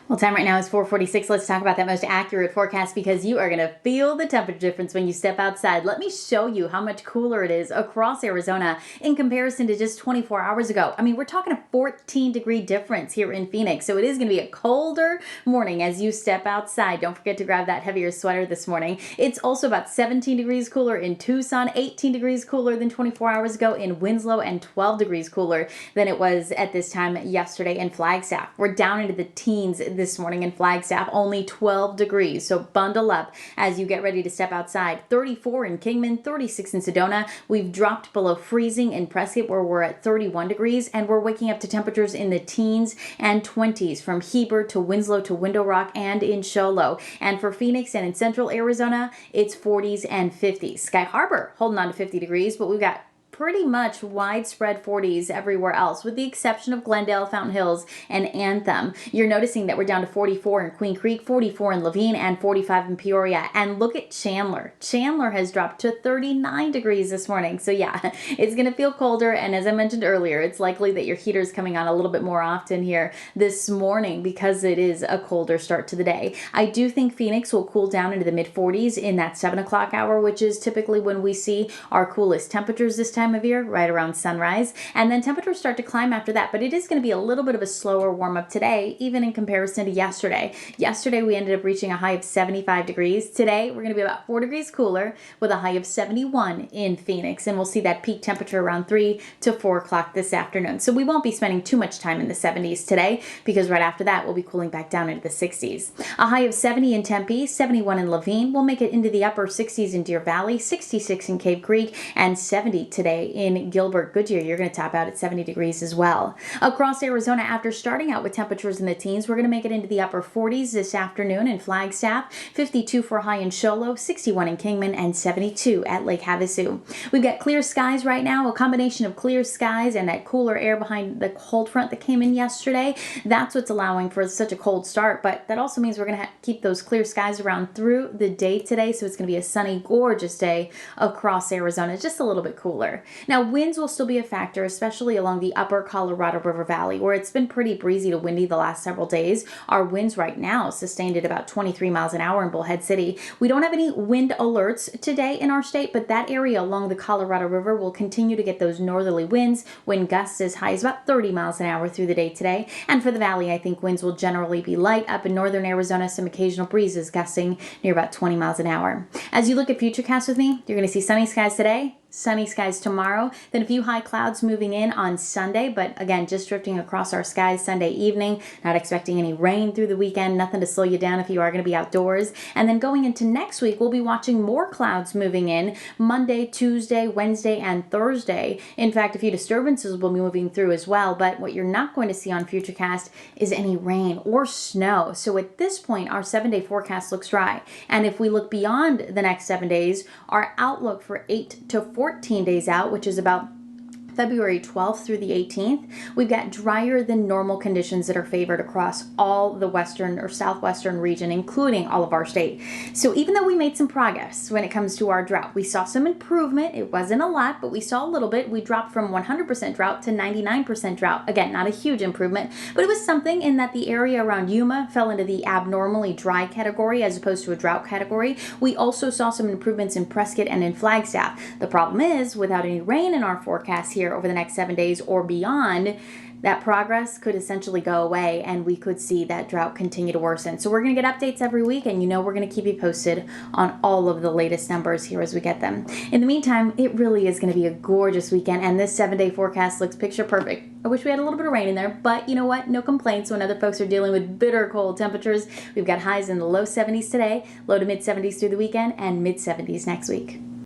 Well, time right now is 4:46. Let's talk about that most accurate forecast because you are going to feel the temperature difference when you step outside. Let me show you how much cooler it is across Arizona in comparison to just 24 hours ago. I mean, we're talking a 14-degree difference here in Phoenix. So it is going to be a colder morning as you step outside. Don't forget to grab that heavier sweater this morning. It's also about 17 degrees cooler in Tucson, 18 degrees cooler than 24 hours ago in Winslow, and 12 degrees cooler than it was at this time yesterday in Flagstaff. We're down into the teens this morning in Flagstaff, only 12 degrees. So bundle up as you get ready to step outside. 34 in Kingman, 36 in Sedona. We've dropped below freezing in Prescott where we're at 31 degrees, and we're waking up to temperatures in the teens and 20s from Heber to Winslow to Window Rock and in Show Low. And for Phoenix and in central Arizona, it's 40s and 50s. Sky Harbor holding on to 50 degrees, but we've got pretty much widespread 40s everywhere else, with the exception of Glendale, Fountain Hills, and Anthem. You're noticing that we're down to 44 in Queen Creek, 44 in Levine, and 45 in Peoria. And look at Chandler. Chandler has dropped to 39 degrees this morning. So yeah, it's going to feel colder. And as I mentioned earlier, it's likely that your heater's coming on a little bit more often here this morning because it is a colder start to the day. I do think Phoenix will cool down into the mid 40s in that 7 o'clock hour, which is typically when we see our coolest temperatures this time of year, right around sunrise. And then temperatures start to climb after that, but it is going to be a little bit of a slower warm up today, even in comparison to yesterday. Yesterday, we ended up reaching a high of 75 degrees. Today, we're going to be about 4 degrees cooler with a high of 71 in Phoenix. And we'll see that peak temperature around 3 to 4 o'clock this afternoon. So we won't be spending too much time in the 70s today because right after that, we'll be cooling back down into the 60s. A high of 70 in Tempe, 71 in Levine. We'll make it into the upper 60s in Deer Valley, 66 in Cave Creek, and 70 today in Gilbert. Goodyear, you're going to top out at 70 degrees as well. Across Arizona, after starting out with temperatures in the teens, we're going to make it into the upper 40s this afternoon in Flagstaff, 52 for a high in Show Low, 61 in Kingman, and 72 at Lake Havasu. We've got clear skies right now, a combination of clear skies and that cooler air behind the cold front that came in yesterday. That's what's allowing for such a cold start, but that also means we're going to keep those clear skies around through the day today, so it's going to be a sunny, gorgeous day across Arizona, just a little bit cooler. Now, winds will still be a factor, especially along the upper Colorado River Valley, where it's been pretty breezy to windy the last several days. Our winds right now sustained at about 23 miles an hour in Bullhead City. We don't have any wind alerts today in our state, but that area along the Colorado River will continue to get those northerly winds, wind gusts as high as about 30 miles an hour through the day today. And for the valley, I think winds will generally be light. Up in northern Arizona, some occasional breezes gusting near about 20 miles an hour. As you look at Futurecast with me, you're going to see sunny skies today, sunny skies tomorrow, then a few high clouds moving in on Sunday, but again, just drifting across our skies Sunday evening. Not expecting any rain through the weekend, nothing to slow you down if you are going to be outdoors. And then going into next week, we'll be watching more clouds moving in Monday, Tuesday, Wednesday, and Thursday. In fact, a few disturbances will be moving through as well, but what you're not going to see on Futurecast is any rain or snow. So at this point, our 7-day forecast looks dry. And if we look beyond the next 7 days, our outlook for 8 to 14 days out, which is about February 12th through the 18th, we've got drier than normal conditions that are favored across all the western or southwestern region, including all of our state. So even though we made some progress when it comes to our drought, we saw some improvement. It wasn't a lot, but we saw a little bit. We dropped from 100% drought to 99% drought. Again, not a huge improvement, but it was something in that the area around Yuma fell into the abnormally dry category as opposed to a drought category. We also saw some improvements in Prescott and in Flagstaff. The problem is, without any rain in our forecast here over the next 7 days or beyond, that progress could essentially go away and we could see that drought continue to worsen. So we're going to get updates every week, and we're going to keep you posted on all of the latest numbers here as we get them. In the meantime, it really is going to be a gorgeous weekend, and this 7-day forecast looks picture perfect. I wish we had a little bit of rain in there, but you know what? No complaints when other folks are dealing with bitter cold temperatures. We've got highs in the low 70s today, low to mid 70s through the weekend, and mid 70s next week.